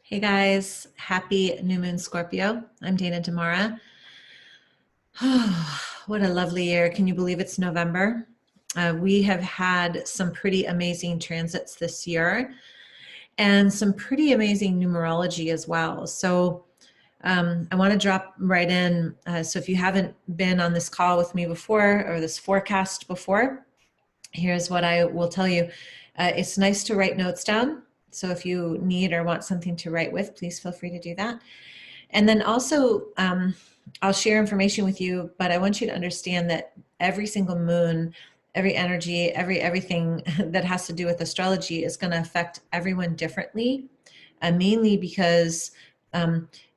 Hey guys, happy new moon Scorpio. I'm Dana Damara. What a lovely year. Can you believe it's November? We have had some pretty amazing transits this year and some pretty amazing numerology as well. So I want to drop right in. So if you haven't been on this call with me before or this forecast before, here's what I will tell you. It's nice to write notes down. So if you need or want something to write with, please feel free to do that. And then also, I'll share information with you, but I want you to understand that every single moon, every energy, everything that has to do with astrology is going to affect everyone differently, mainly because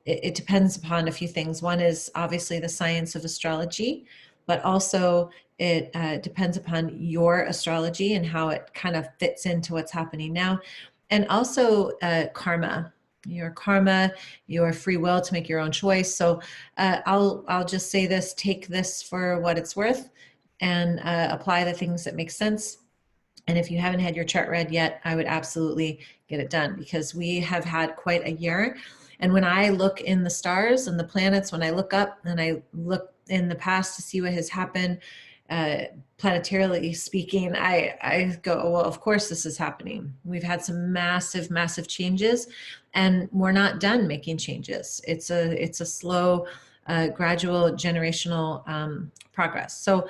it depends upon a few things. One is obviously the science of astrology, but also it depends upon your astrology and how it kind of fits into what's happening now. And also karma, your free will to make your own choice. So I'll just say this: take this for what it's worth, and apply the things that make sense. And if you haven't had your chart read yet, I would absolutely get it done, because we have had quite a year. And when I look in the stars and the planets, when I look up and I look in the past to see what has happened, planetarily speaking, I go, well, of course this is happening. We've had some massive changes, and we're not done making changes. It's a slow, gradual, generational progress. So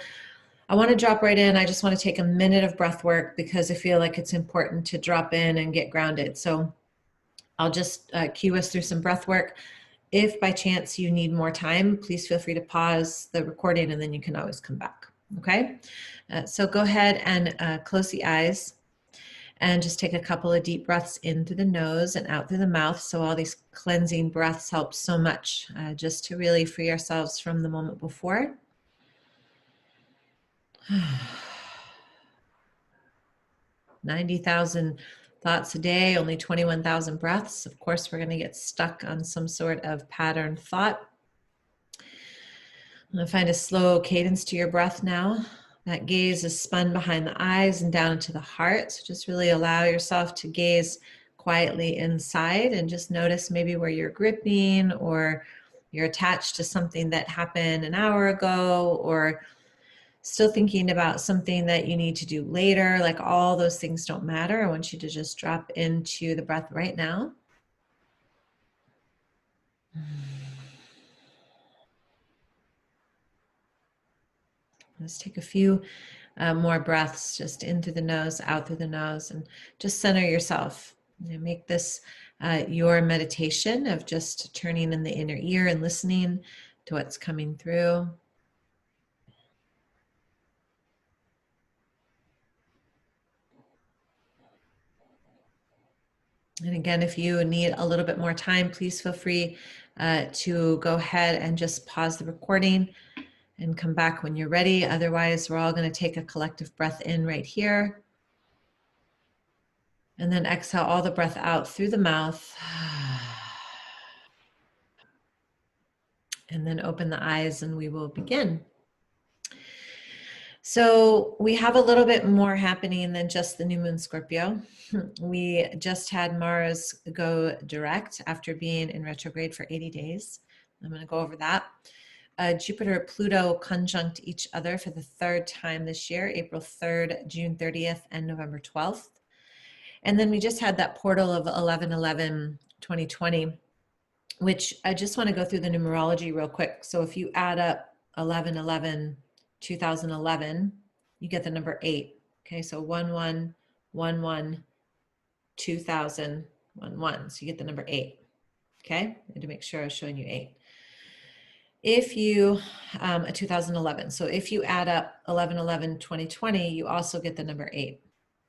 I want to drop right in. I just want to take a minute of breath work because I feel like it's important to drop in and get grounded. So I'll just cue us through some breath work. If by chance you need more time, please feel free to pause the recording and then you can always come back. Okay? So go ahead and close the eyes and just take a couple of deep breaths in through the nose and out through the mouth. So all these cleansing breaths help so much just to really free ourselves from the moment before. 90,000 thoughts a day, only 21,000 breaths. Of course, we're going to get stuck on some sort of pattern thought. I'm going to find a slow cadence to your breath now. That gaze is spun behind the eyes and down into the heart. So just really allow yourself to gaze quietly inside and just notice maybe where you're gripping, or you're attached to something that happened an hour ago, or still thinking about something that you need to do later. Like, all those things don't matter. I want you to just drop into the breath right now. Let's take a few more breaths just in through the nose, out through the nose, and just center yourself. Make this your meditation of just turning in the inner ear and listening to what's coming through. And again, if you need a little bit more time, please feel free to go ahead and just pause the recording and come back when you're ready. Otherwise, we're all going to take a collective breath in right here. And then exhale all the breath out through the mouth. And then open the eyes and we will begin. So we have a little bit more happening than just the new moon Scorpio. We just had Mars go direct after being in retrograde for 80 days. I'm going to go over that. Jupiter, Pluto conjunct each other for the third time this year, April 3rd, June 30th, and November 12th. And then we just had that portal of 11/11/2020, which I just want to go through the numerology real quick. So if you add up 11/11/2011, you get the number 8. Okay, so 11/11/2011. So you get the number 8. Okay, I had to make sure I was showing you 8. If you, 2011, so if you add up 11/11/2020, you also get the number 8.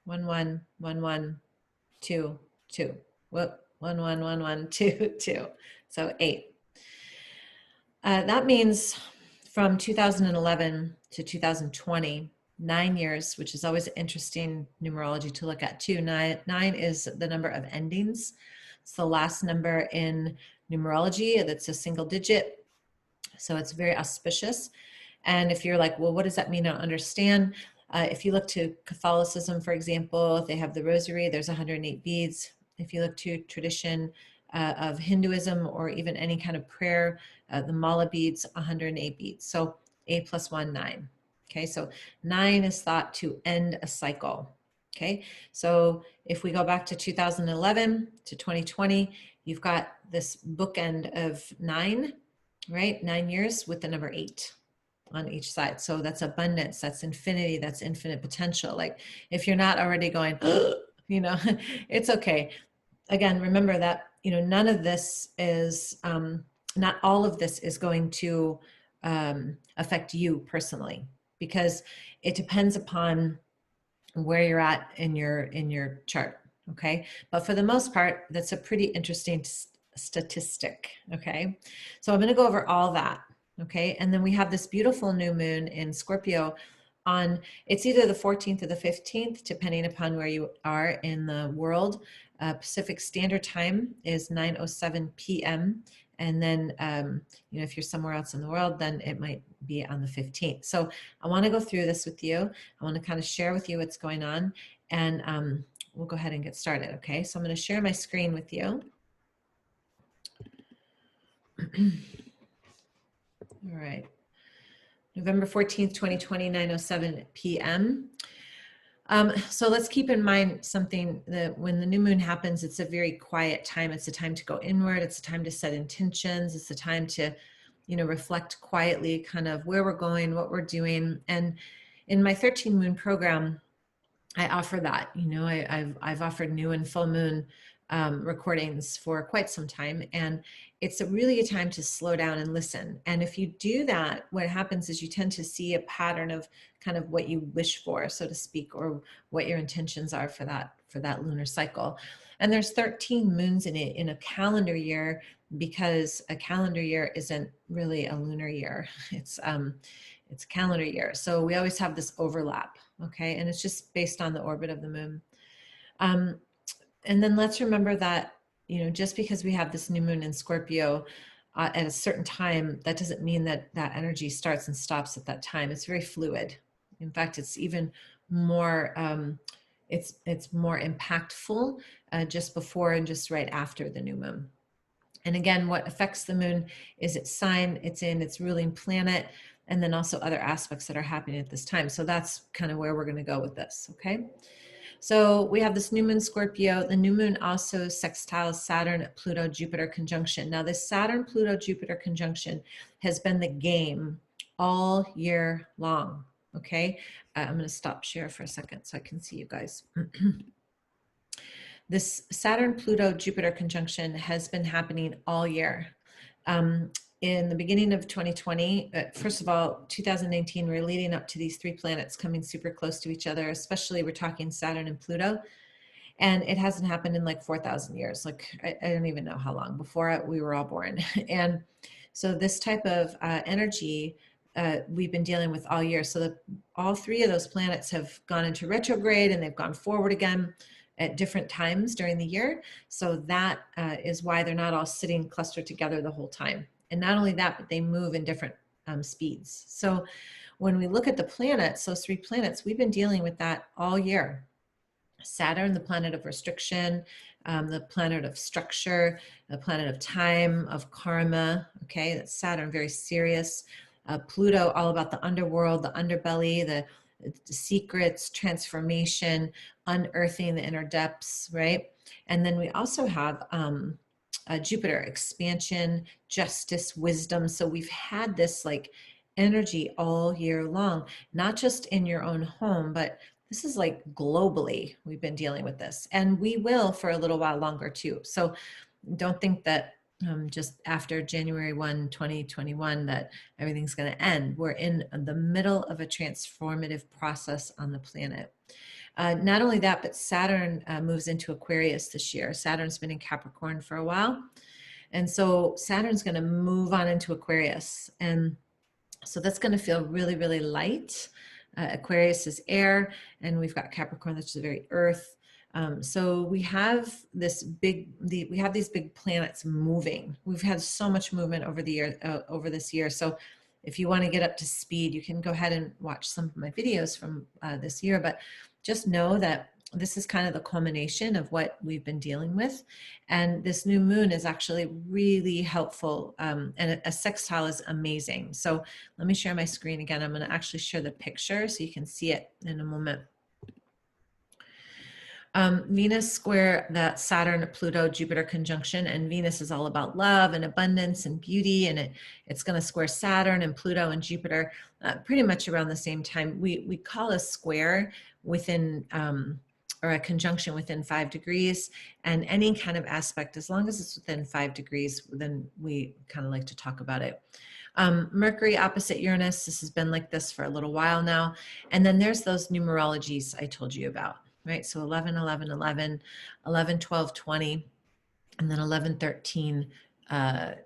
11/11/2/2. Whoop, 11/11/2/2. So 8. That means from 2011 to 2020, 9 years, which is always interesting numerology to look at too. Nine is the number of endings. It's the last number in numerology that's a single digit. So it's very auspicious. And if you're like, well, what does that mean? I don't understand. If you look to Catholicism, for example, they have the rosary, there's 108 beads. If you look to tradition, of Hinduism or even any kind of prayer, the mala beads, 108 beads. So 8 plus 1, 9. Okay, so 9 is thought to end a cycle. Okay, so if we go back to 2011 to 2020, you've got this bookend of 9, right? 9 years with the number 8 on each side. So that's abundance, that's infinity, that's infinite potential. Like if you're not already going, you know, it's okay. Again, remember that, you know, none of this is, not all of this is going to affect you personally, because it depends upon where you're at in your chart. Okay, but for the most part, that's a pretty interesting statistic. Okay, so I'm going to go over all that. Okay, and then we have this beautiful new moon in Scorpio on, it's either the 14th or the 15th, depending upon where you are in the world. Pacific Standard Time is 9:07 p.m. And then, you know, if you're somewhere else in the world, then it might be on the 15th. So I want to go through this with you. I want to kind of share with you what's going on, and we'll go ahead and get started. Okay, so I'm going to share my screen with you. All right. November 14th, 2020, 9:07 p.m. So let's keep in mind something, that when the new moon happens, it's a very quiet time. It's a time to go inward. It's a time to set intentions. It's a time to, you know, reflect quietly kind of where we're going, what we're doing. And in my 13 moon program, I offer that. You know, I've offered new and full moon recordings for quite some time, and it's really a time to slow down and listen. And if you do that, what happens is you tend to see a pattern of kind of what you wish for, so to speak, or what your intentions are for that lunar cycle. And there's 13 moons in it in a calendar year, because a calendar year isn't really a lunar year. It's a calendar year. So we always have this overlap. Okay, and it's just based on the orbit of the moon. And then let's remember that, you know, just because we have this new moon in Scorpio at a certain time, that doesn't mean that that energy starts and stops at that time. It's very fluid. In fact, it's even more, it's more impactful just before and just right after the new moon. And again, what affects the moon is its sign, it's in, its ruling planet, and then also other aspects that are happening at this time. So that's kind of where we're going to go with this. Okay. So we have this new moon Scorpio. The new moon also sextiles Saturn, Pluto, Jupiter conjunction. Now this Saturn, Pluto, Jupiter conjunction has been the game all year long. Okay. I'm going to stop share for a second so I can see you guys. This Saturn, Pluto, Jupiter conjunction has been happening all year. In the beginning of 2020, first of all, 2019, we're leading up to these 3 planets coming super close to each other, especially we're talking Saturn and Pluto. And it hasn't happened in like 4,000 years. Like, I don't even know how long, before we were all born. And so this type of energy we've been dealing with all year. So all 3 of those planets have gone into retrograde, and they've gone forward again at different times during the year. So that is why they're not all sitting clustered together the whole time. And not only that, but they move in different speeds. So when we look at the planets, those 3 planets, we've been dealing with that all year. Saturn, the planet of restriction, the planet of structure, the planet of time, of karma. Okay, that's Saturn, very serious. Pluto, all about the underworld, the underbelly, the secrets, transformation, unearthing the inner depths, right? And then we also have Jupiter, expansion, justice, wisdom. So we've had this like energy all year long, not just in your own home, but this is like globally, we've been dealing with this, and we will for a little while longer too. So don't think that just after January 1, 2021, that everything's going to end. We're in the middle of a transformative process on the planet. Not only that, but Saturn moves into Aquarius this year. Saturn's been in Capricorn for a while. And so Saturn's going to move on into Aquarius. And so that's going to feel really, really light. Aquarius is air, and we've got Capricorn, which is very earth. So we have these big planets moving. We've had so much movement over the year, over this year. So if you want to get up to speed, you can go ahead and watch some of my videos from this year. But just know that this is kind of the culmination of what we've been dealing with. And this new moon is actually really helpful. And a sextile is amazing. So let me share my screen again. I'm going to actually share the picture so you can see it in a moment. Venus square that Saturn, Pluto, Jupiter conjunction, and Venus is all about love and abundance and beauty, and it's going to square Saturn and Pluto and Jupiter pretty much around the same time. We call a square within or a conjunction within 5 degrees, and any kind of aspect, as long as it's within 5 degrees, then we kind of like to talk about it. Mercury opposite Uranus, this has been like this for a little while now. And then there's those numerologies I told you about, right? So 11, 11, 11, 11, 12, 20, and then 11, 13,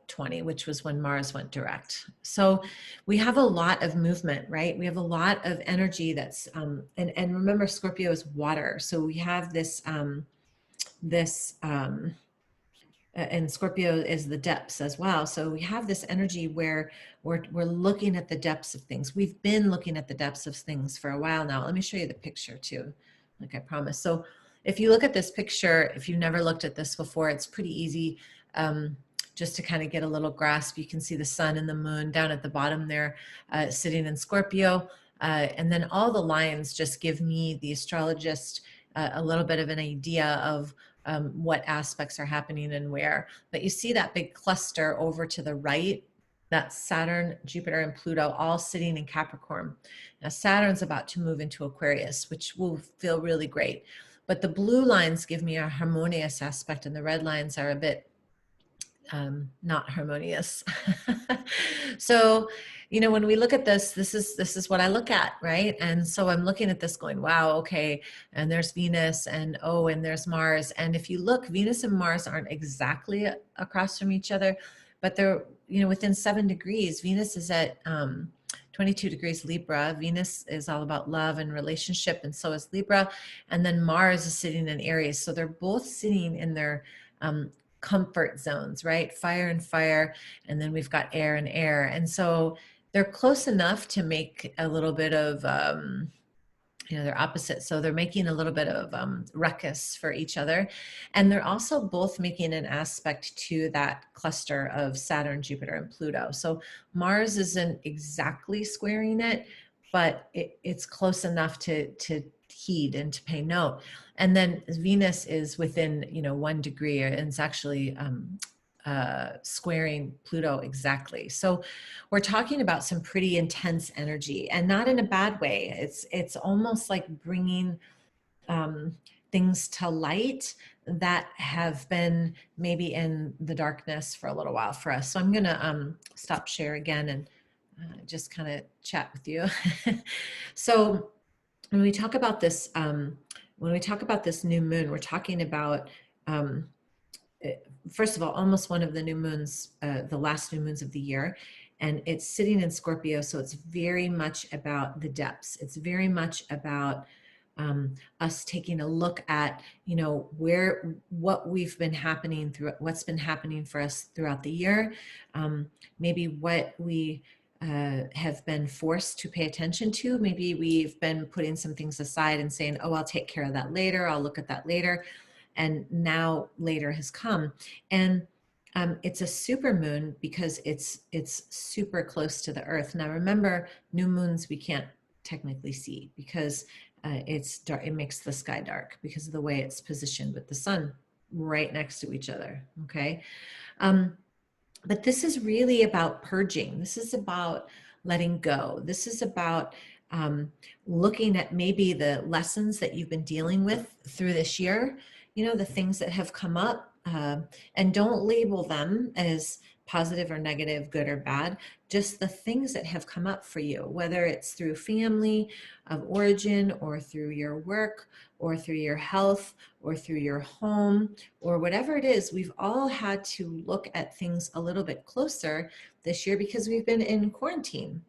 20, which was when Mars went direct. So we have a lot of movement, right? We have a lot of energy that's, and remember Scorpio is water. So we have this, and Scorpio is the depths as well. So we have this energy where we're looking at the depths of things. We've been looking at the depths of things for a while now. Let me show you the picture too, like I promised. So if you look at this picture, if you've never looked at this before, it's pretty easy just to kind of get a little grasp. You can see the sun and the moon down at the bottom there sitting in Scorpio. And then all the lines just give me, the astrologist, a little bit of an idea of what aspects are happening and where. But you see that big cluster over to the right, that's Saturn, Jupiter, and Pluto all sitting in Capricorn. Now Saturn's about to move into Aquarius, which will feel really great. But the blue lines give me a harmonious aspect, and the red lines are a bit not harmonious. So, you know, when we look at this, this is what I look at, right? And so I'm looking at this going, wow, okay, and there's Venus, and oh, and there's Mars. And if you look, Venus and Mars aren't exactly across from each other, but they're, you know, within 7 degrees. Venus is at 22 degrees Libra. Venus is all about love and relationship, and so is Libra. And then Mars is sitting in Aries. So they're both sitting in their comfort zones, right? Fire and fire, and then we've got air and air. And so they're close enough to make a little bit of, you know, they're opposite. So they're making a little bit of ruckus for each other. And they're also both making an aspect to that cluster of Saturn, Jupiter, and Pluto. So Mars isn't exactly squaring it, but it's close enough to heed and to pay note. And then Venus is within, you know, 1 degree, and it's actually squaring Pluto exactly. So we're talking about some pretty intense energy, and not in a bad way. It's almost like bringing things to light that have been maybe in the darkness for a little while for us. So I'm going to stop share again and just kind of chat with you. So when we talk about this, new moon, we're talking about, first of all, almost one of the new moons, the last new moons of the year, and it's sitting in Scorpio. So it's very much about the depths. It's very much about us taking a look at, you know, what we've been happening through, what's been happening for us throughout the year, maybe what we have been forced to pay attention to. Maybe we've been putting some things aside and saying, oh, I'll take care of that later. I'll look at that later. And now later has come. And it's a super moon because it's super close to the earth. Now remember, new moons we can't technically see because it's dark. It makes the sky dark because of the way it's positioned with the sun right next to each other. Okay. But this is really about purging. This is about letting go. This is about looking at maybe the lessons that you've been dealing with through this year, you know, the things that have come up, and don't label them as positive or negative, good or bad, just the things that have come up for you, whether it's through family of origin or through your work or through your health or through your home or whatever it is. We've all had to look at things a little bit closer this year because we've been in quarantine.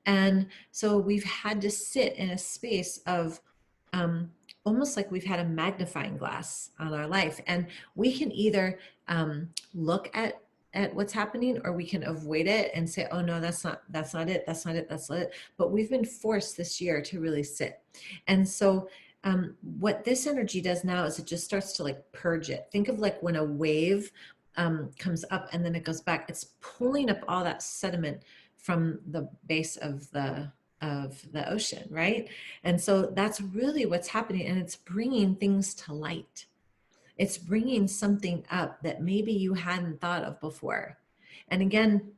And so we've had to sit in a space of almost like we've had a magnifying glass on our life. And we can either look at what's happening, or we can avoid it and say, oh no, that's not it. But we've been forced this year to really sit. And so what this energy does now is it just starts to like purge it. Think of like when a wave comes up and then it goes back. It's pulling up all that sediment from the base of the ocean, right? And so that's really what's happening, and it's bringing things to light. It's bringing something up that maybe you hadn't thought of before. And again,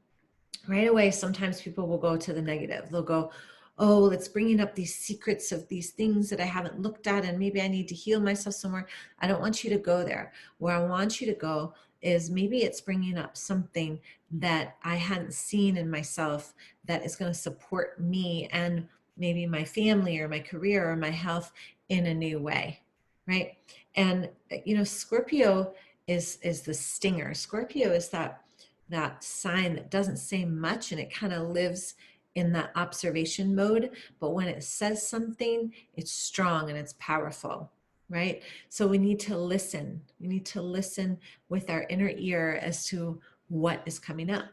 right away, sometimes people will go to the negative. They'll go, oh, well, it's bringing up these secrets of these things that I haven't looked at, and maybe I need to heal myself somewhere. I don't want you to go there. Where I want you to go is maybe it's bringing up something that I hadn't seen in myself that is going to support me and maybe my family or my career or my health in a new way, right? And Scorpio is the stinger. Scorpio is that sign that doesn't say much, and it kind of lives in that observation mode. But when it says something, it's strong and it's powerful, right? So we need to listen. We need to listen with our inner ear as to what is coming up.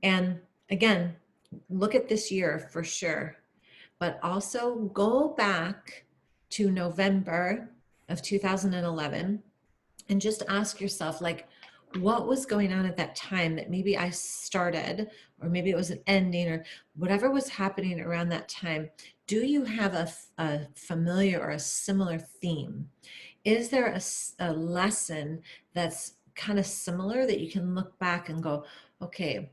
And again, look at this year for sure, but also go back to November of 2011 and just ask yourself, like, what was going on at that time that maybe I started, or maybe it was an ending, or whatever was happening around that time. Do you have a familiar or a similar theme? Is there a lesson that's kind of similar that you can look back and go, okay,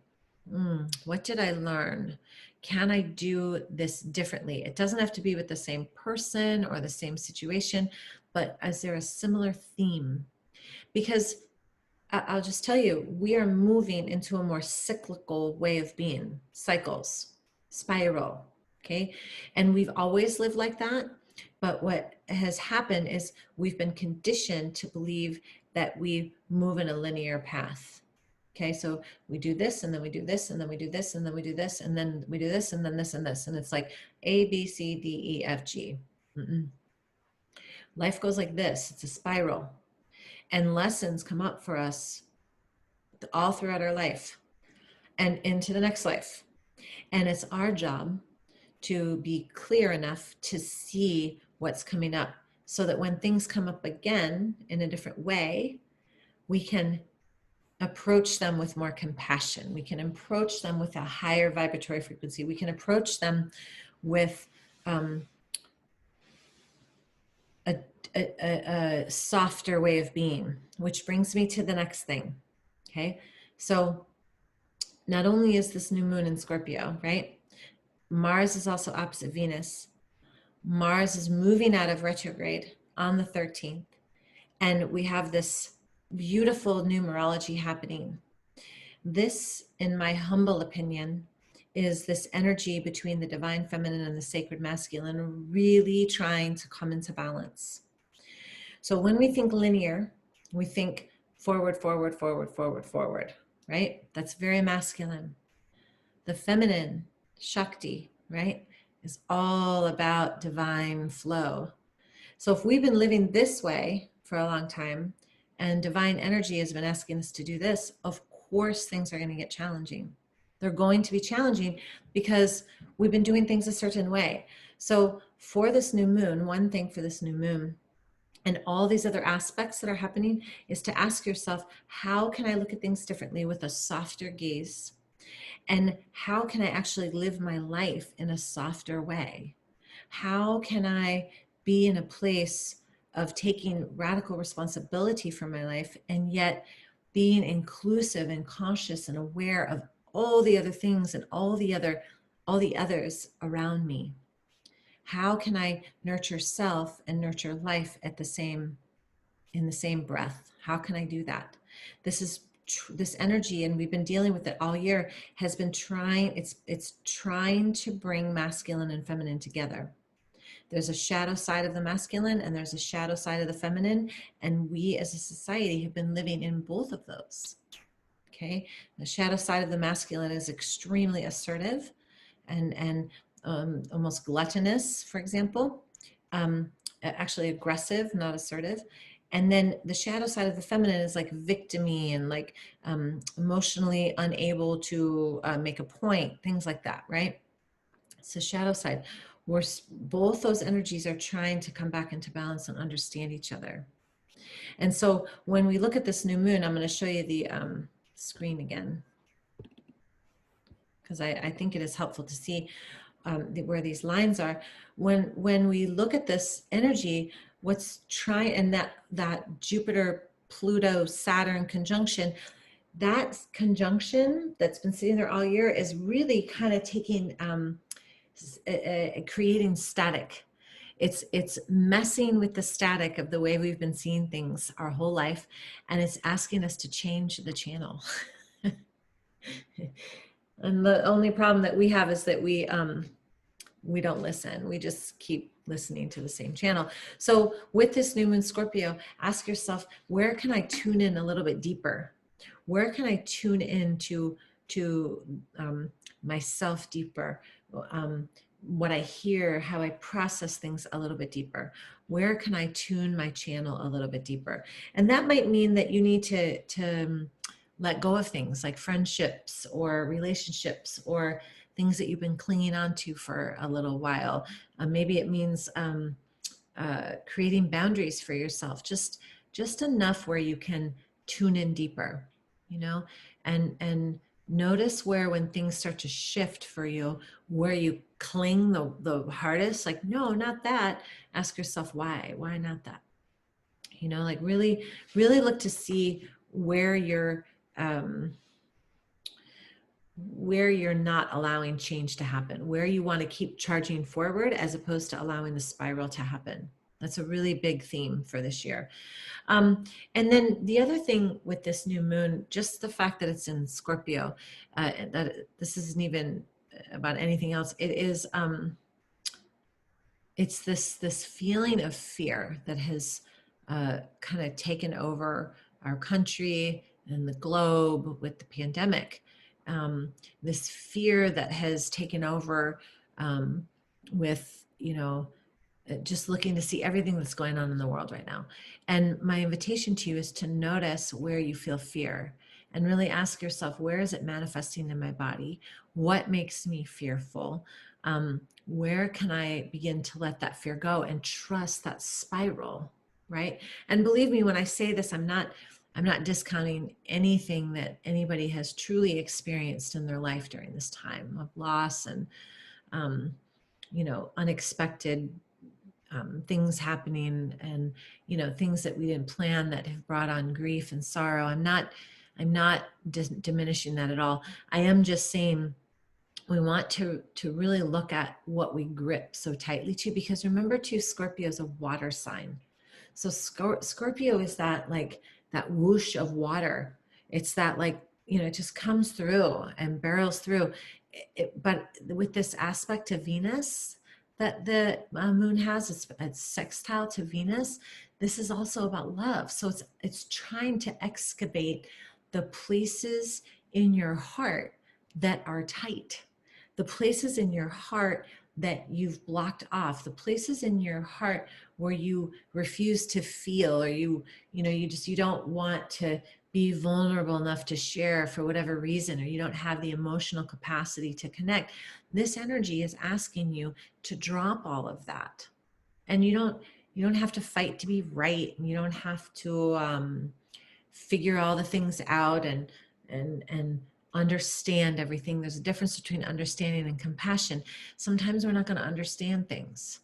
what did I learn? Can I do this differently? It doesn't have to be with the same person or the same situation, but is there a similar theme? Because I'll just tell you, we are moving into a more cyclical way of being, cycles, spiral, okay? And we've always lived like that. But what has happened is we've been conditioned to believe that we move in a linear path. Okay, so we do this, and then we do this, and then we do this, and then we do this, and then we do this, and then this, and this. And it's like A, B, C, D, E, F, G. Life goes like this. It's a spiral. And lessons come up for us all throughout our life and into the next life. And it's our job to be clear enough to see what's coming up, so that when things come up again in a different way, we can approach them with more compassion. We can approach them with a higher vibratory frequency. We can approach them with a softer way of being, which brings me to the next thing. Okay, so not only is this new moon in Scorpio, right? Mars is also opposite Venus. Mars is moving out of retrograde on the 13th. And we have this beautiful numerology happening. This, in my humble opinion, is this energy between the divine feminine and the sacred masculine really trying to come into balance. So when we think linear, we think forward, forward, forward, forward, forward, right? That's very masculine. The feminine, Shakti, right, is all about divine flow. So if we've been living this way for a long time, and divine energy has been asking us to do this, of course things are going to get challenging. They're going to be challenging because we've been doing things a certain way. So for this new moon, one thing for this new moon and all these other aspects that are happening is to ask yourself, how can I look at things differently with a softer gaze? And how can I actually live my life in a softer way? How can I be in a place of taking radical responsibility for my life and yet being inclusive and conscious and aware of all the other things and all the others around me? How can I nurture self and nurture life in the same breath? How can I do that? This energy, and we've been dealing with it all year, has been trying, it's trying to bring masculine and feminine together. There's a shadow side of the masculine and there's a shadow side of the feminine, and we as a society have been living in both of those. Okay, the shadow side of the masculine is extremely assertive and almost gluttonous, for example, actually aggressive, not assertive. And then the shadow side of the feminine is like victim-y and like emotionally unable to make a point, things like that, right? It's the shadow side. both those energies are trying to come back into balance and understand each other. And so when we look at this new moon, I'm going to show you the screen again, because I think it is helpful to see where these lines are. When we look at this energy, what's trying, and that Jupiter, Pluto, Saturn conjunction, that conjunction that's been sitting there all year is really kind of taking, creating static. It's messing with the static of the way we've been seeing things our whole life, and it's asking us to change the channel. And the only problem that we have is that we don't listen. We just keep listening to the same channel. So with this new moon Scorpio, ask yourself, where can I tune in a little bit deeper? Where can I tune in to myself deeper? What I hear, how I process things a little bit deeper. Where can I tune my channel a little bit deeper? And that might mean that you need to let go of things like friendships or relationships or things that you've been clinging on to for a little while. Maybe it means creating boundaries for yourself, just enough where you can tune in deeper, you know, and notice where, when things start to shift for you, where you cling the hardest. Like, no, not that. Ask yourself, why not that? You know, like really look to see where you're not allowing change to happen, where you want to keep charging forward as opposed to allowing the spiral to happen. That's a really big theme for this year. And then the other thing with this new moon, just the fact that it's in Scorpio, that this isn't even about anything else. It is, it's this feeling of fear that has kind of taken over our country and the globe with the pandemic. This fear that has taken over with, you know, just looking to see everything that's going on in the world right now. And my invitation to you is to notice where you feel fear and really ask yourself, where is it manifesting in my body? What makes me fearful? Where can I begin to let that fear go and trust that spiral, right? And believe me, when I say this, I'm not discounting anything that anybody has truly experienced in their life during this time of loss and, you know, unexpected things happening, and, you know, things that we didn't plan that have brought on grief and sorrow. I'm not diminishing that at all. I am just saying we want to really look at what we grip so tightly to, because remember too, Scorpio is a water sign. So Scorpio is that, like, that whoosh of water. It's that, like, you know, it just comes through and barrels through. But with this aspect of Venus that the moon has, it's sextile to Venus. This is also about love. So it's trying to excavate the places in your heart that are tight, the places in your heart that you've blocked off, the places in your heart where you refuse to feel, or you don't want to be vulnerable enough to share for whatever reason, or you don't have the emotional capacity to connect. This energy is asking you to drop all of that. And you don't have to fight to be right, and you don't have to figure all the things out and understand everything. There's a difference between understanding and compassion. Sometimes we're not going to understand things.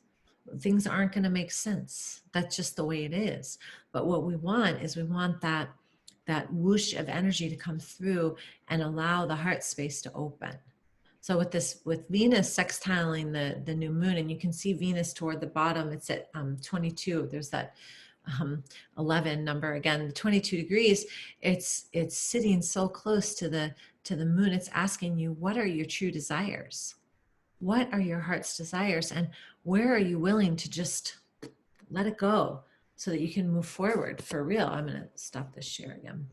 Things aren't going to make sense. That's just the way it is. But what we want is that whoosh of energy to come through and allow the heart space to open. So with Venus sextiling the new moon, and you can see Venus toward the bottom, it's at 22. There's that 11 number again, the 22 degrees. It's sitting so close to the moon. It's asking you, what are your true desires? What are your heart's desires? And where are you willing to just let it go so that you can move forward for real? I'm going to stop this share again.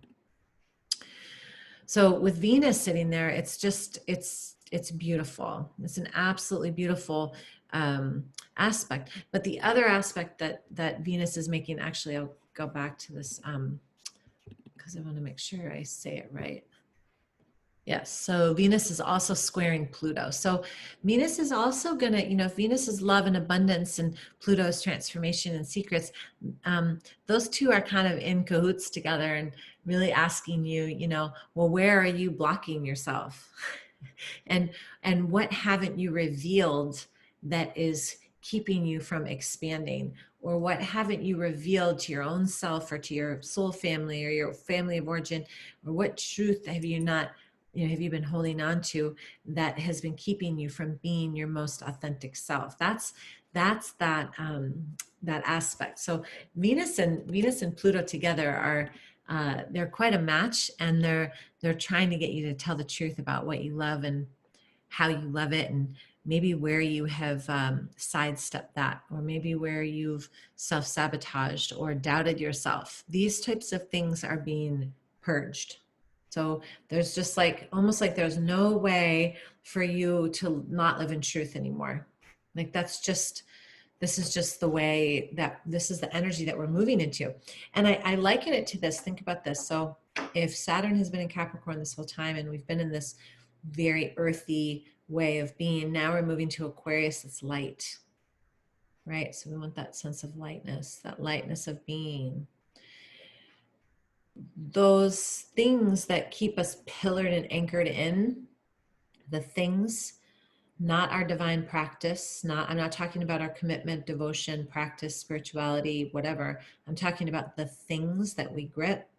So with Venus sitting there, it's beautiful. It's an absolutely beautiful aspect. But the other aspect that Venus is making, actually, I'll go back to this because I want to make sure I say it right. Yes. So Venus is also squaring Pluto. So Venus is also going to, if Venus is love and abundance and Pluto is transformation and secrets, those two are kind of in cahoots together and really asking you, well, where are you blocking yourself? and what haven't you revealed that is keeping you from expanding? Or what haven't you revealed to your own self or to your soul family or your family of origin? Or what truth have you not, have you been holding on to that has been keeping you from being your most authentic self? That's that aspect. So Venus and Pluto together are they're quite a match, and they're trying to get you to tell the truth about what you love and how you love it, and maybe where you have sidestepped that, or maybe where you've self-sabotaged or doubted yourself. These types of things are being purged. So there's just almost like there's no way for you to not live in truth anymore. Like this is just the way that this is the energy that we're moving into. And I liken it to this. Think about this. So if Saturn has been in Capricorn this whole time and we've been in this very earthy way of being, now we're moving to Aquarius that's light, right? So we want that sense of lightness, that lightness of being. Those things that keep us pillared and anchored in, the things, not our divine practice, I'm not talking about our commitment, devotion, practice, spirituality, whatever. I'm talking about the things that we grip.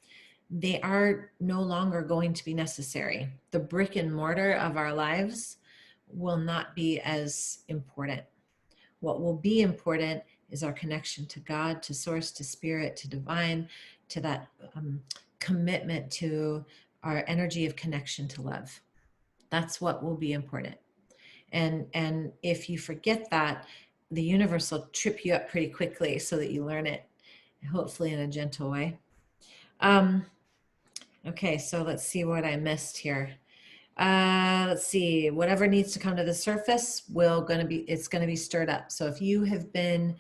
They are no longer going to be necessary. The brick and mortar of our lives will not be as important. What will be important is our connection to God, to source, to spirit, to divine, to that commitment to our energy of connection to love. That's what will be important. And if you forget that, the universe will trip you up pretty quickly so that you learn it, hopefully in a gentle way. Okay, so let's see what I missed here. Let's see, whatever needs to come to the surface it's gonna be stirred up. So if you've been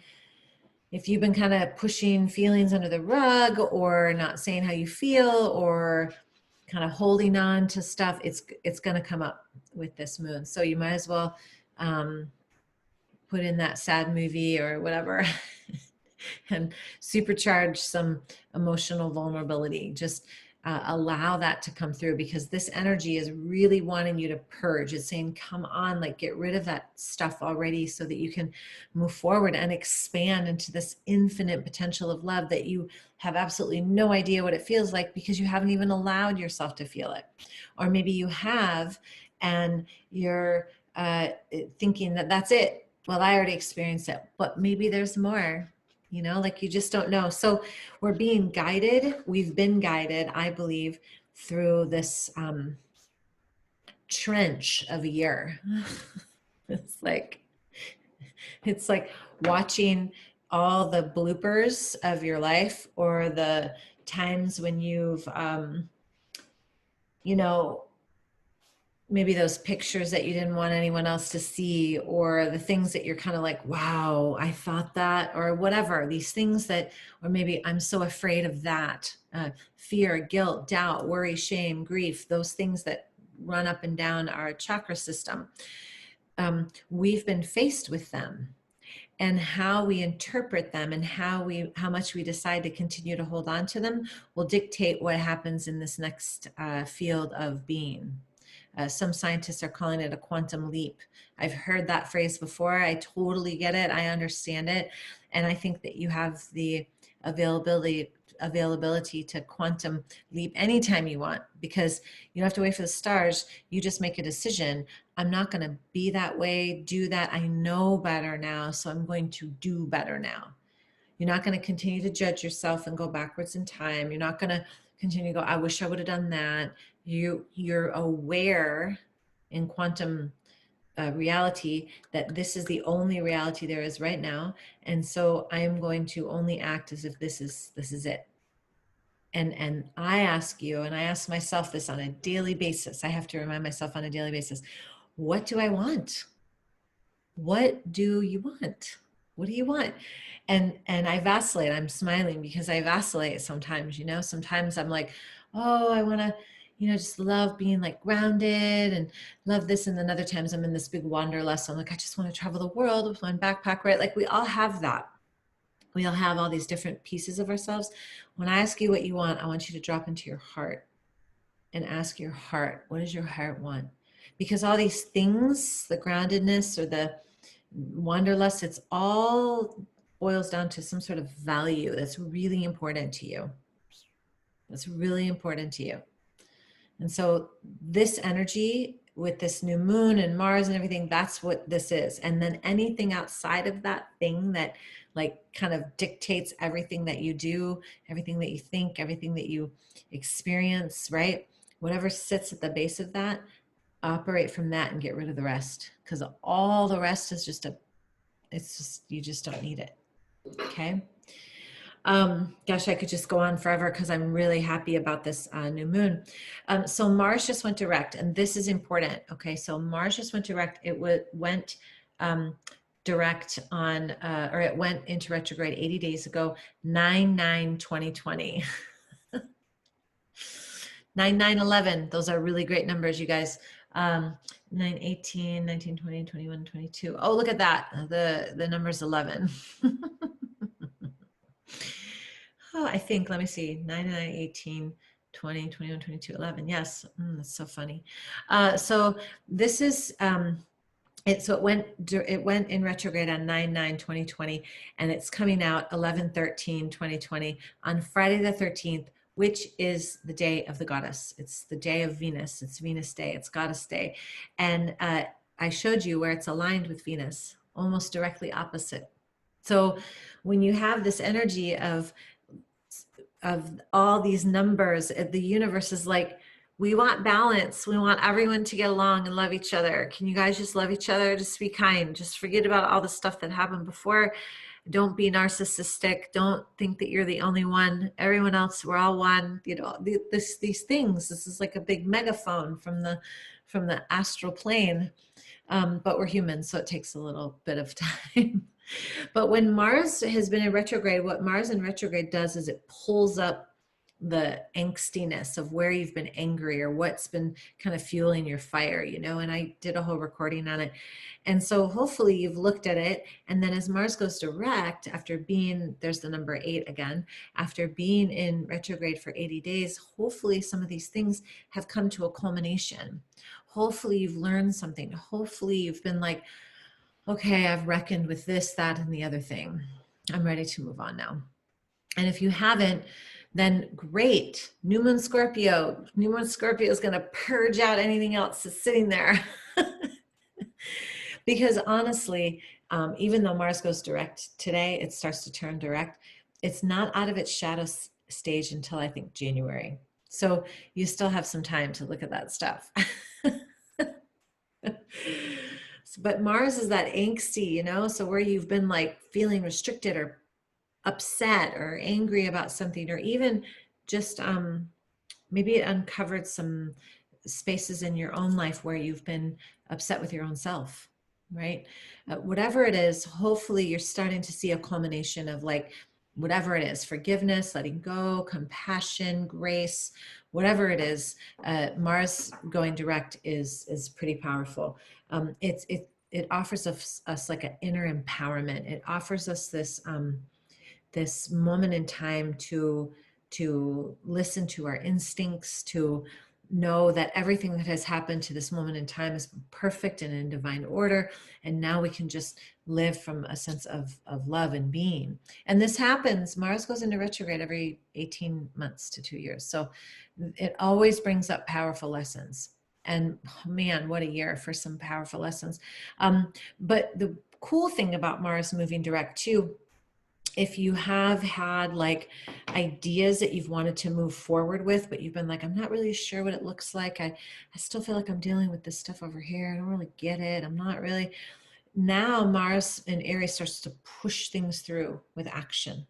kind of pushing feelings under the rug, or not saying how you feel, or kind of holding on to stuff, it's going to come up with this moon. So you might as well put in that sad movie or whatever and supercharge some emotional vulnerability. Just allow that to come through, because this energy is really wanting you to purge. It's saying, come on, like get rid of that stuff already so that you can move forward and expand into this infinite potential of love that you have absolutely no idea what it feels like, because you haven't even allowed yourself to feel it. Or maybe you have, and you're thinking that that's it. Well, I already experienced it, but maybe there's more. Like you just don't know. So we're being guided. We've been guided, I believe, through this trench of a year. It's like watching all the bloopers of your life, or the times when you've, maybe those pictures that you didn't want anyone else to see, or the things that you're kind of like, wow, I thought that, or whatever, these things that, or maybe I'm so afraid of that, fear, guilt, doubt, worry, shame, grief, those things that run up and down our chakra system. We've been faced with them, and how we interpret them and how much we decide to continue to hold on to them will dictate what happens in this next field of being. Some scientists are calling it a quantum leap. I've heard that phrase before. I totally get it. I understand it. And I think that you have the availability to quantum leap anytime you want, because you don't have to wait for the stars. You just make a decision. I'm not going to be that way, do that. I know better now, so I'm going to do better now. You're not going to continue to judge yourself and go backwards in time. You're not going to continue to go, I wish I would have done that. You're aware in quantum reality that this is the only reality there is right now, and so I am going to only act as if this is it. And I ask you, and I ask myself this on a daily basis. I have to remind myself on a daily basis, what do I want? What do you want? What do you want? And I vacillate. I'm smiling because I vacillate sometimes. Sometimes I'm like, oh, I want to, just love being like grounded and love this. And then other times I'm in this big wanderlust. I'm like, I just want to travel the world with my backpack, right? Like we all have that. We all have all these different pieces of ourselves. When I ask you what you want, I want you to drop into your heart and ask your heart, what does your heart want? Because all these things, the groundedness or the wanderlust, it's all boils down to some sort of value that's really important to you. That's really important to you. And so this energy with this new moon and Mars and everything, that's what this is. And then anything outside of that thing that like kind of dictates everything that you do, everything that you think, everything that you experience, right? Whatever sits at the base of that, operate from that and get rid of the rest. Because all the rest is you just don't need it. Okay. Gosh, I could just go on forever because I'm really happy about this new moon. So Mars just went direct, and this is important. Okay, so Mars just went direct. It went direct on, or it went into retrograde 80 days ago, 9/9/2020. 9/9/11. Those are really great numbers, you guys. 9/18, 19, 20, 21, 22. Oh, look at that. The number's 11. Oh, I think, let me see, 9, 9, 18, 20, 21, 22, 11. Yes, that's so funny. So this is, so it went in retrograde on 9/9/2020, and it's coming out 11/13/2020 on Friday the 13th, which is the day of the goddess. It's the day of Venus. It's Venus Day. It's Goddess Day. And I showed you where it's aligned with Venus, almost directly opposite. So when you have this energy of all these numbers, the universe is like, we want balance. We want everyone to get along and love each other. Can you guys just love each other? Just be kind. Just forget about all the stuff that happened before. Don't be narcissistic. Don't think that you're the only one. Everyone else, we're all one. These things. This is like a big megaphone from the astral plane. But we're humans, so it takes a little bit of time. But when Mars has been in retrograde, what Mars in retrograde does is it pulls up the angstiness of where you've been angry or what's been kind of fueling your fire, and I did a whole recording on it. And so hopefully you've looked at it. And then as Mars goes direct, there's the number 8 again, after being in retrograde for 80 days, hopefully some of these things have come to a culmination. Hopefully you've learned something. Hopefully you've been like, okay, I've reckoned with this, that, and the other thing. I'm ready to move on now. And if you haven't, then great. New Moon Scorpio. New Moon Scorpio is going to purge out anything else that's sitting there. Because honestly, even though Mars goes direct today, it starts to turn direct. It's not out of its shadow stage until I think January. So you still have some time to look at that stuff. But Mars is that angsty, so where you've been like feeling restricted or upset or angry about something, or even just maybe it uncovered some spaces in your own life where you've been upset with your own self, right? Whatever it is, hopefully you're starting to see a culmination of like, whatever it is, forgiveness, letting go, compassion, grace, whatever it is. Mars going direct is pretty powerful. It offers us like an inner empowerment. It offers us this moment in time to listen to our instincts, to know that everything that has happened to this moment in time is perfect and in divine order. And now we can just live from a sense of love and being. And this happens, Mars goes into retrograde every 18 months to 2 years. So it always brings up powerful lessons. And man, what a year for some powerful lessons. But the cool thing about Mars moving direct too, if you have had like ideas that you've wanted to move forward with, but you've been like, I'm not really sure what it looks like. I still feel like I'm dealing with this stuff over here. I don't really get it. I'm not really. Now Mars in Aries starts to push things through with action.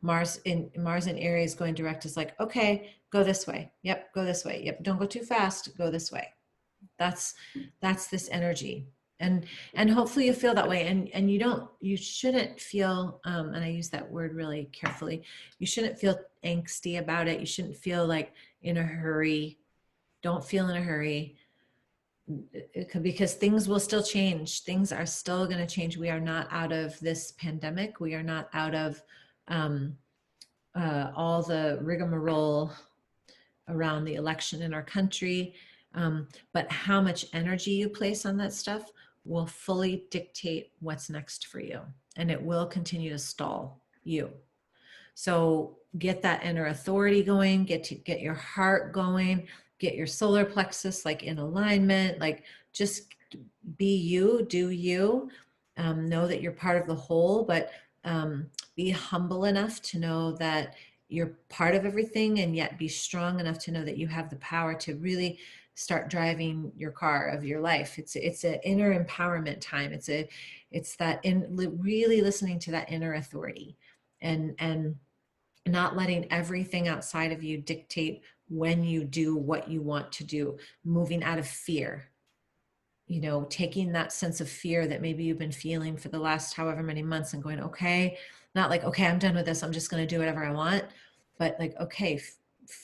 Mars in Aries going direct is like, okay, go this way. Yep, go this way. Yep, don't go too fast. Go this way. That's this energy. And hopefully you feel that way, and you shouldn't feel and I use that word really carefully, you shouldn't feel angsty about it. You shouldn't feel like in a hurry. Don't feel in a hurry, because things will still change. Things are still going to change. We are not out of this pandemic. We are not out of um, all the rigmarole around the election in our country. But how much energy you place on that stuff will fully dictate what's next for you. And it will continue to stall you. So get that inner authority going, get your heart going, get your solar plexus like in alignment, like just be you, do you. Know that you're part of the whole, but be humble enough to know that you're part of everything, and yet be strong enough to know that you have the power to really start driving your car of your life. It's an inner empowerment time. It's that really listening to that inner authority, and not letting everything outside of you dictate when you do what you want to do, moving out of fear. You know, taking that sense of fear that maybe you've been feeling for the last however many months and going, okay, not like, okay, I'm done with this, I'm just going to do whatever I want, but like, okay,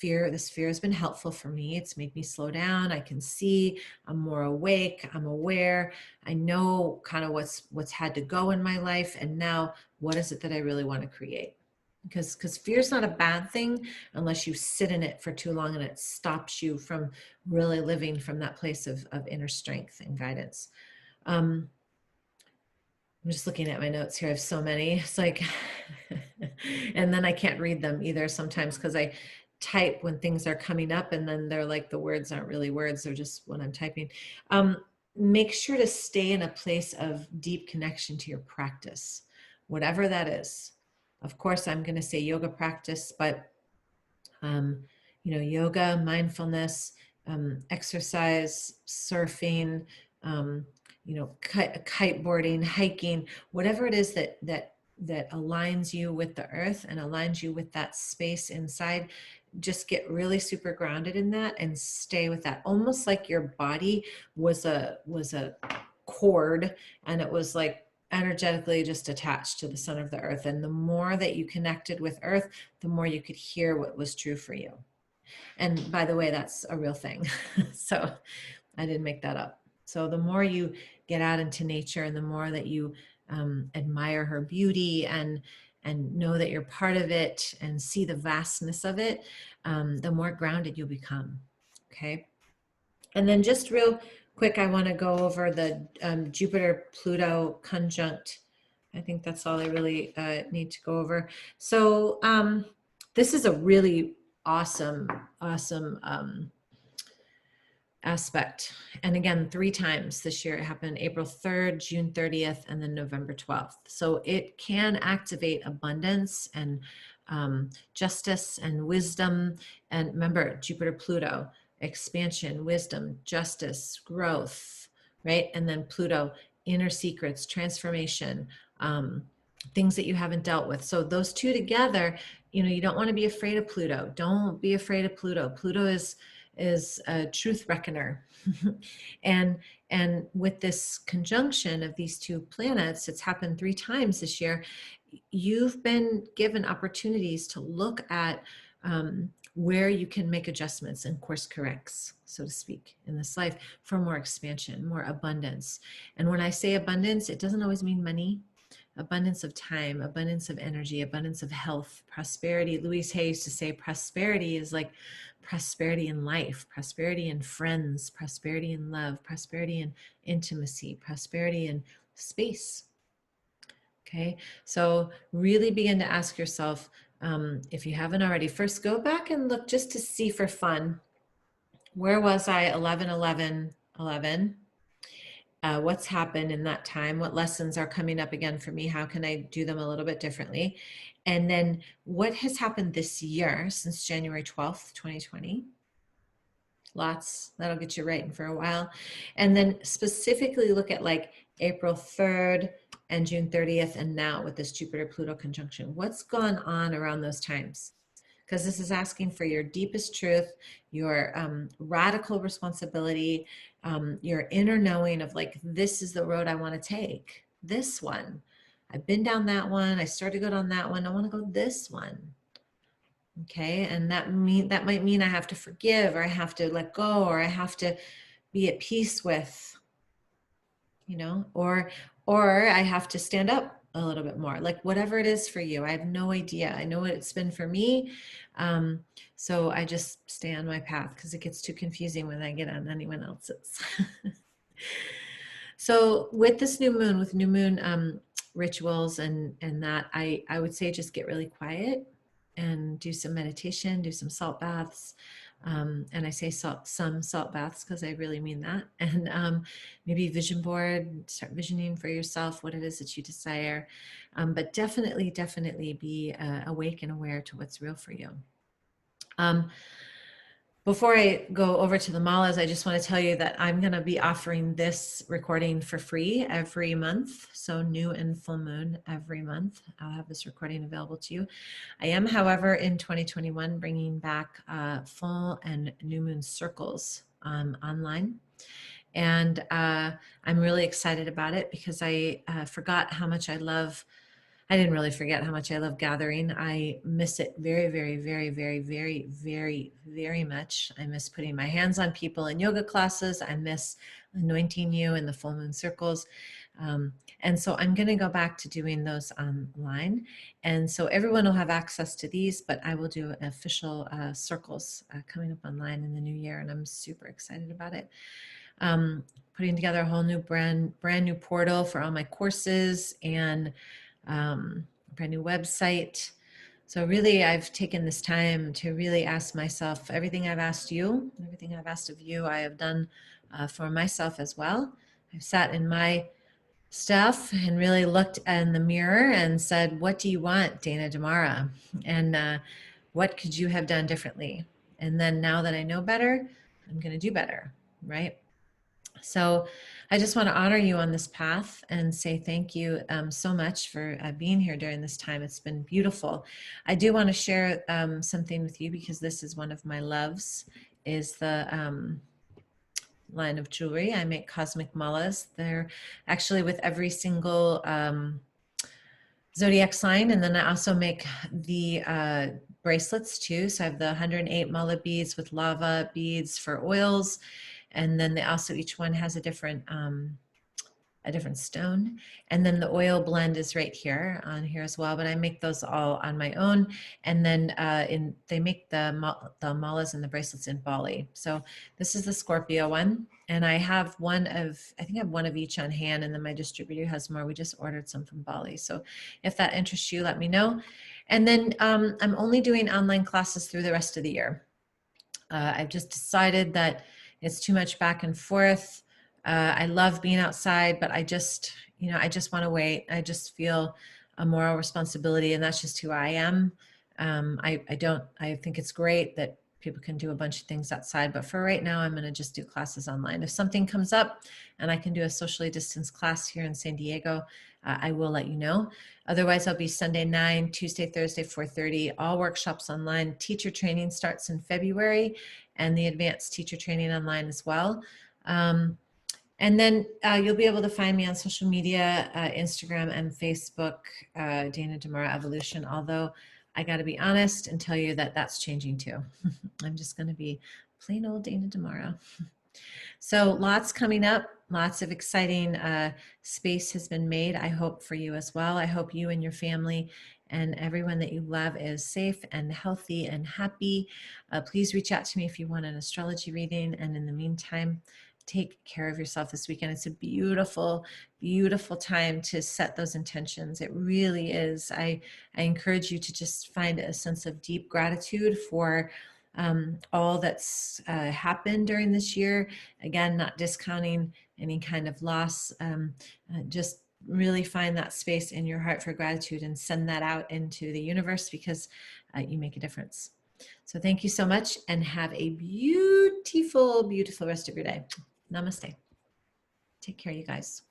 this fear has been helpful for me. It's made me slow down. I can see, I'm more awake, I'm aware, I know kind of what's had to go in my life, and now what is it that I really want to create? Because fear is not a bad thing unless you sit in it for too long and it stops you from really living from that place of inner strength and guidance. I'm just looking at my notes here. I have so many. It's like, and then I can't read them either sometimes because I type when things are coming up, and then they're like, the words aren't really words, they're just when I'm typing. Make sure to stay in a place of deep connection to your practice, whatever that is. Of course, I'm going to say yoga practice, but yoga, mindfulness, exercise, surfing, kiteboarding, hiking, whatever it is that aligns you with the earth and aligns you with that space inside. Just get really super grounded in that and stay with that. Almost like your body was a cord, and it was like energetically just attached to the center of the earth. And the more that you connected with earth, the more you could hear what was true for you. And by the way, that's a real thing. So I didn't make that up. So the more you get out into nature, and the more that you admire her beauty and know that you're part of it and see the vastness of it, the more grounded you'll become. Okay. And then just real quick, I want to go over the Jupiter-Pluto conjunct. I think that's all I really need to go over. So this is a really awesome aspect. And again, 3 times this year. It happened April 3rd, June 30th, and then November 12th. So it can activate abundance and justice and wisdom. And remember, Jupiter-Pluto, expansion, wisdom, justice, growth, right? And then Pluto, inner secrets, transformation, things that you haven't dealt with. So those two together, you don't want to be afraid of Pluto. Don't be afraid of Pluto. Pluto is a truth reckoner. and with this conjunction of these 2 planets, it's happened 3 times this year. You've been given opportunities to look at where you can make adjustments and course corrects, so to speak, in this life for more expansion, more abundance. And when I say abundance, it doesn't always mean money. Abundance of time, abundance of energy, abundance of health, prosperity. Louise Hay used to say prosperity is like prosperity in life, prosperity in friends, prosperity in love, prosperity in intimacy, prosperity in space. Okay, so really begin to ask yourself, if you haven't already, first go back and look just to see for fun, where was I 11/11/11? What's happened in that time? What lessons are coming up again for me? How can I do them a little bit differently? And then what has happened this year since January 12th, 2020? Lots. That'll get you writing for a while. And then specifically look at like April 3rd and June 30th, and now with this Jupiter-Pluto conjunction. What's gone on around those times? Because this is asking for your deepest truth, your radical responsibility, your inner knowing of like, this is the road I want to take. This one. I've been down that one. I started to go down that one. I want to go this one. Okay. And that might mean I have to forgive, or I have to let go, or I have to be at peace with, you know, or I have to stand up a little bit more, like whatever it is for you. I have no idea. I know what it's been for me. Um, so I just stay on my path because it gets too confusing when I get on anyone else's. So with this new moon, with new moon rituals and that, I would say just get really quiet and do some meditation, do some salt baths. And I say some salt baths because I really mean that. And maybe vision board, start visioning for yourself what it is that you desire. But definitely, definitely be awake and aware to what's real for you. Before I go over to the malas, I just want to tell you that I'm going to be offering this recording for free every month. So new and full moon every month. I'll have this recording available to you. I am, however, in 2021 bringing back full and new moon circles online. And I'm really excited about it because I forgot how much I didn't really forget how much I love gathering. I miss it very, very, very, very, very, very, very much. I miss putting my hands on people in yoga classes. I miss anointing you in the full moon circles. And so I'm going to go back to doing those online. And so everyone will have access to these, but I will do official circles coming up online in the new year. And I'm super excited about it. Putting together a whole new brand new portal for all my courses and brand new website. So really, I've taken this time to really ask myself everything I've asked you, everything I've asked of you, I have done for myself as well. I've sat in my stuff and really looked in the mirror and said, what do you want, Dana Damara? And what could you have done differently? And then now that I know better, I'm going to do better, right? So I just want to honor you on this path and say thank you so much for being here during this time. It's been beautiful. I do want to share something with you because this is one of my loves, is the line of jewelry. I make cosmic malas. They're actually with every single zodiac sign. And then I also make the bracelets too. So I have the 108 mala beads with lava beads for oils. And then they also, each one has a different stone. And then the oil blend is right here on here as well, but I make those all on my own. And then they make the malas and the bracelets in Bali. So this is the Scorpio one. And I have I think I have one of each on hand, and then my distributor has more. We just ordered some from Bali. So if that interests you, let me know. And then I'm only doing online classes through the rest of the year. I've just decided that it's too much back and forth. I love being outside, but I just want to wait. I just feel a moral responsibility, and that's just who I am. I think it's great that people can do a bunch of things outside, but for right now, I'm going to just do classes online. If something comes up and I can do a socially distanced class here in San Diego, I will let you know. Otherwise, I'll be Sunday 9, Tuesday, Thursday 4:30, all workshops online. Teacher training starts in February, and the advanced teacher training online as well. And then you'll be able to find me on social media, Instagram and Facebook, Dana Damara Evolution, although I got to be honest and tell you that that's changing too. I'm just going to be plain old Dana Damara. So lots coming up, lots of exciting space has been made, I hope, for you as well. I hope you and your family and everyone that you love is safe and healthy and happy. Please reach out to me if you want an astrology reading. And in the meantime, take care of yourself this weekend. It's a beautiful, beautiful time to set those intentions. It really is. I encourage you to just find a sense of deep gratitude for all that's happened during this year. Again, not discounting any kind of loss. Just really find that space in your heart for gratitude and send that out into the universe, because you make a difference. So thank you so much, and have a beautiful, beautiful rest of your day. Namaste. Take care, you guys.